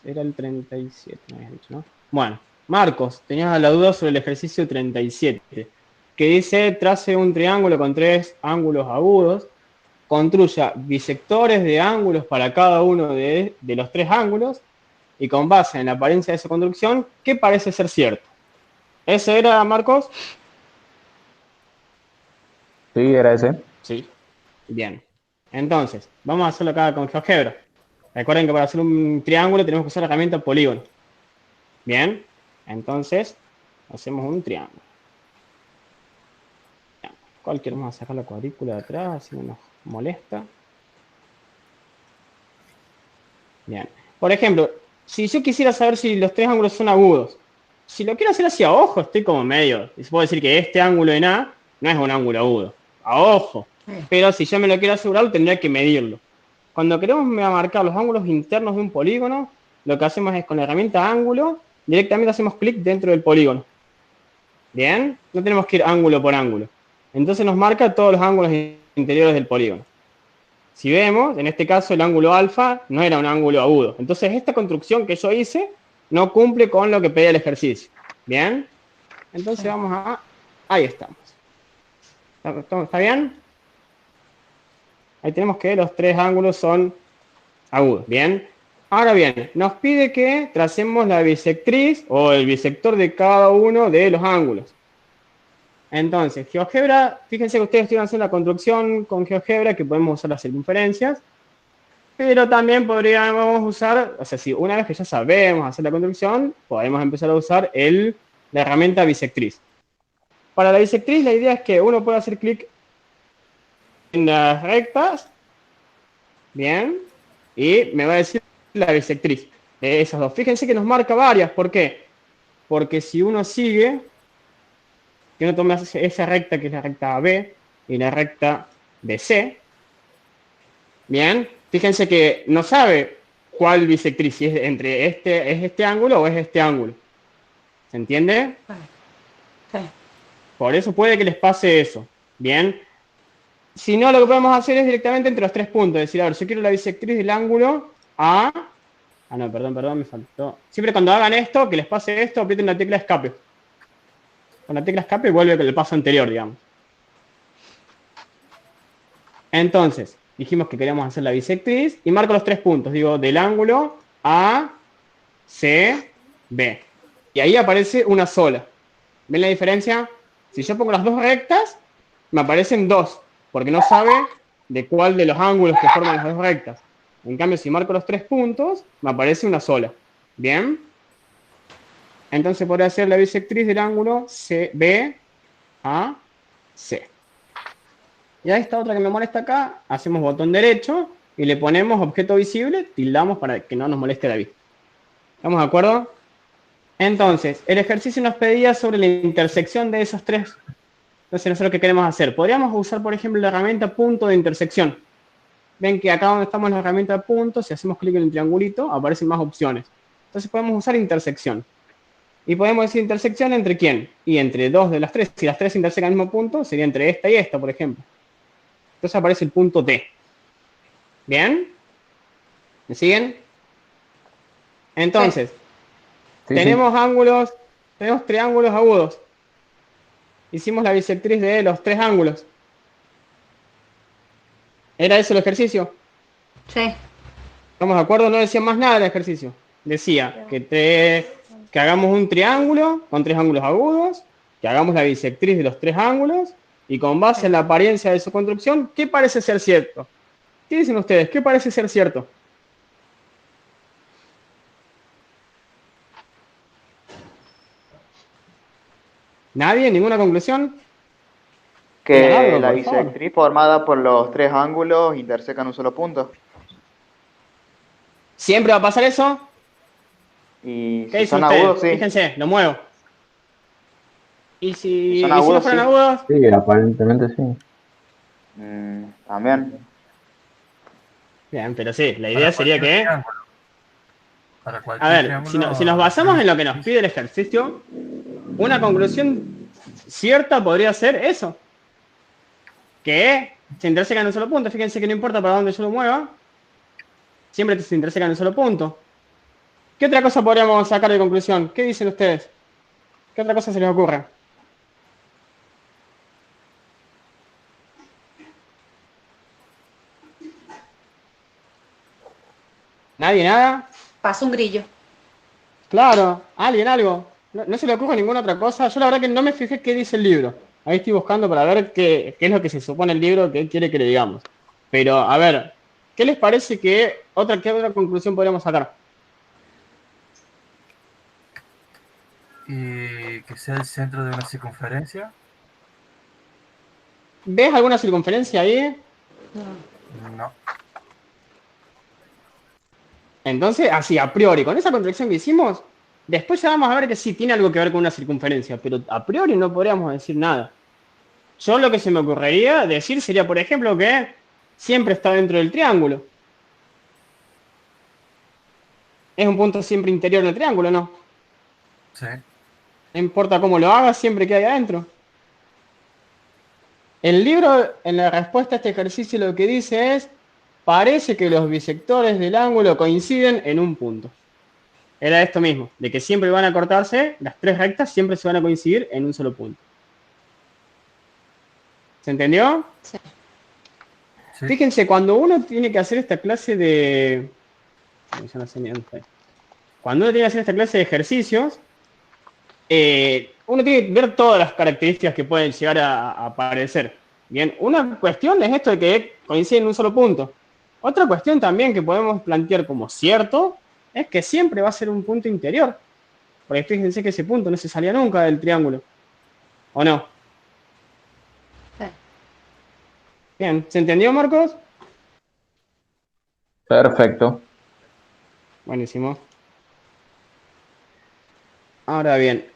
Era el 37, me habías dicho, ¿no? Bueno, Marcos, tenías la duda sobre el ejercicio 37, que dice, trace un triángulo con 3 ángulos agudos, construya bisectores de ángulos para cada uno de los 3 ángulos, y con base en la apariencia de esa construcción, ¿qué parece ser cierto? ¿Ese era, Marcos? Sí, era ese. Sí. Bien. Entonces, vamos a hacerlo acá con GeoGebra. Recuerden que para hacer un triángulo tenemos que usar la herramienta polígono. Bien. Entonces, hacemos un triángulo. Cualquier, vamos a sacar la cuadrícula de atrás, así no nos molesta. Bien. Por ejemplo, si yo quisiera saber si los 3 ángulos son agudos, si lo quiero hacer hacia ojo, estoy como medio. Y se puede decir que este ángulo en A no es un ángulo agudo. A ojo. Pero si yo me lo quiero asegurar, tendría que medirlo. Cuando queremos marcar los ángulos internos de un polígono, lo que hacemos es con la herramienta ángulo, directamente hacemos clic dentro del polígono. Bien, no tenemos que ir ángulo por ángulo. Entonces nos marca todos los ángulos interiores del polígono. Si vemos, en este caso el ángulo alfa no era un ángulo agudo. Entonces esta construcción que yo hice no cumple con lo que pedía el ejercicio. Bien, entonces vamos a... Ahí estamos. ¿Está bien? Ahí tenemos que los 3 ángulos son agudos. Bien. Ahora bien, nos pide que tracemos la bisectriz o el bisector de cada uno de los ángulos. Entonces, GeoGebra, fíjense que ustedes estuvieron haciendo la construcción con GeoGebra, que podemos usar las circunferencias, pero también podríamos usar, o sea, si una vez que ya sabemos hacer la construcción, podemos empezar a usar la herramienta bisectriz. Para la bisectriz, la idea es que uno pueda hacer clic en las rectas, bien, y me va a decir la bisectriz de esas dos. Fíjense que nos marca varias, ¿por qué? Porque si uno sigue, que uno toma esa recta que es la recta AB y la recta BC, bien, fíjense que no sabe cuál bisectriz, si es entre este ángulo o es este ángulo. ¿Se entiende? Sí. Por eso puede que les pase eso. Bien. Si no, lo que podemos hacer es directamente entre los 3 puntos. Es decir, a ver, yo quiero la bisectriz del ángulo A. Ah, no, perdón, me faltó. Siempre cuando hagan esto, que les pase esto, aprieten la tecla escape. Con la tecla escape vuelve con el paso anterior, digamos. Entonces, dijimos que queríamos hacer la bisectriz y marco los 3 puntos. Digo, del ángulo A, C, B. Y ahí aparece una sola. ¿Ven la diferencia? Si yo pongo las dos rectas, me aparecen dos, porque no sabe de cuál de los ángulos que forman las dos rectas. En cambio, si marco los 3 puntos, me aparece una sola. ¿Bien? Entonces podría hacer la bisectriz del ángulo B a C. Y a esta otra que me molesta acá, hacemos botón derecho y le ponemos objeto visible, tildamos para que no nos moleste la vista. ¿Estamos de acuerdo? Entonces, el ejercicio nos pedía sobre la intersección de esos 3. Entonces, nosotros qué queremos hacer. Podríamos usar, por ejemplo, la herramienta punto de intersección. Ven que acá donde estamos en la herramienta punto, si hacemos clic en el triangulito, aparecen más opciones. Entonces podemos usar intersección. Y podemos decir intersección entre quién. Y entre dos de las 3. Si las 3 intersecan el mismo punto, sería entre esta y esta, por ejemplo. Entonces aparece el punto T. ¿Bien? ¿Me siguen? Entonces, Sí, sí. tenemos ángulos, tenemos triángulos agudos. Hicimos la bisectriz de los 3 ángulos. ¿Era eso el ejercicio? Sí. ¿Estamos de acuerdo? No decía más nada del ejercicio. Decía que hagamos un triángulo con 3 ángulos agudos, que hagamos la bisectriz de los 3 ángulos, y con base en la apariencia de su construcción, ¿qué parece ser cierto? ¿Qué dicen ustedes? ¿Qué parece ser cierto? ¿Nadie? ¿Ninguna conclusión? Digan Que algo, la por favor. bisectriz formada por los 3 ángulos intersecan un solo punto. ¿Siempre va a pasar eso? Y ¿Qué si dicen son ustedes? agudos, sí. Fíjense, lo muevo. Si son ¿Y si no agudos, fueran sí. agudos? Sí, aparentemente sí. También. Bien, pero sí, la idea Para sería cualquier que... triángulo. Para A cualquier ver, si nos triángulo. basamos en lo que nos pide el ejercicio, una conclusión cierta podría ser eso. Que se interseca en un solo punto. Fíjense que no importa para dónde yo lo mueva, siempre se interseca en un solo punto. ¿Qué otra cosa podríamos sacar de conclusión? ¿Qué dicen ustedes? ¿Qué otra cosa se les ocurre? ¿Nadie nada? Pasa un grillo. Claro, ¿alguien algo? No se le ocurre ninguna otra cosa. Yo la verdad que no me fijé qué dice el libro. Ahí estoy buscando para ver qué es lo que se supone el libro que quiere que le digamos. Pero, a ver, ¿qué les parece qué otra conclusión podríamos sacar? Y que sea el centro de una circunferencia. ¿Ves alguna circunferencia ahí? No. Entonces, así, a priori, con esa contracción que hicimos, después ya vamos a ver que sí tiene algo que ver con una circunferencia, pero a priori no podríamos decir nada. Yo lo que se me ocurriría decir sería, por ejemplo, que siempre está dentro del triángulo. Es un punto siempre interior del triángulo, ¿no? Sí. No importa cómo lo hagas, siempre queda ahí adentro. El libro, en la respuesta a este ejercicio, lo que dice es, parece que los bisectores del ángulo coinciden en un punto. Era esto mismo, de que siempre van a cortarse, las tres rectas siempre se van a coincidir en un solo punto. ¿Se entendió? Sí. Sí. Fíjense, cuando uno tiene que hacer esta clase de... Cuando uno tiene que hacer esta clase de ejercicios, uno tiene que ver todas las características que pueden llegar a aparecer. Bien, una cuestión es esto de que coincide en un solo punto. Otra cuestión también que podemos plantear como cierto es que siempre va a ser un punto interior. Porque fíjense que ese punto no se salía nunca del triángulo. ¿O no? Sí. Bien, ¿se entendió, Marcos? Perfecto. Buenísimo. Ahora bien,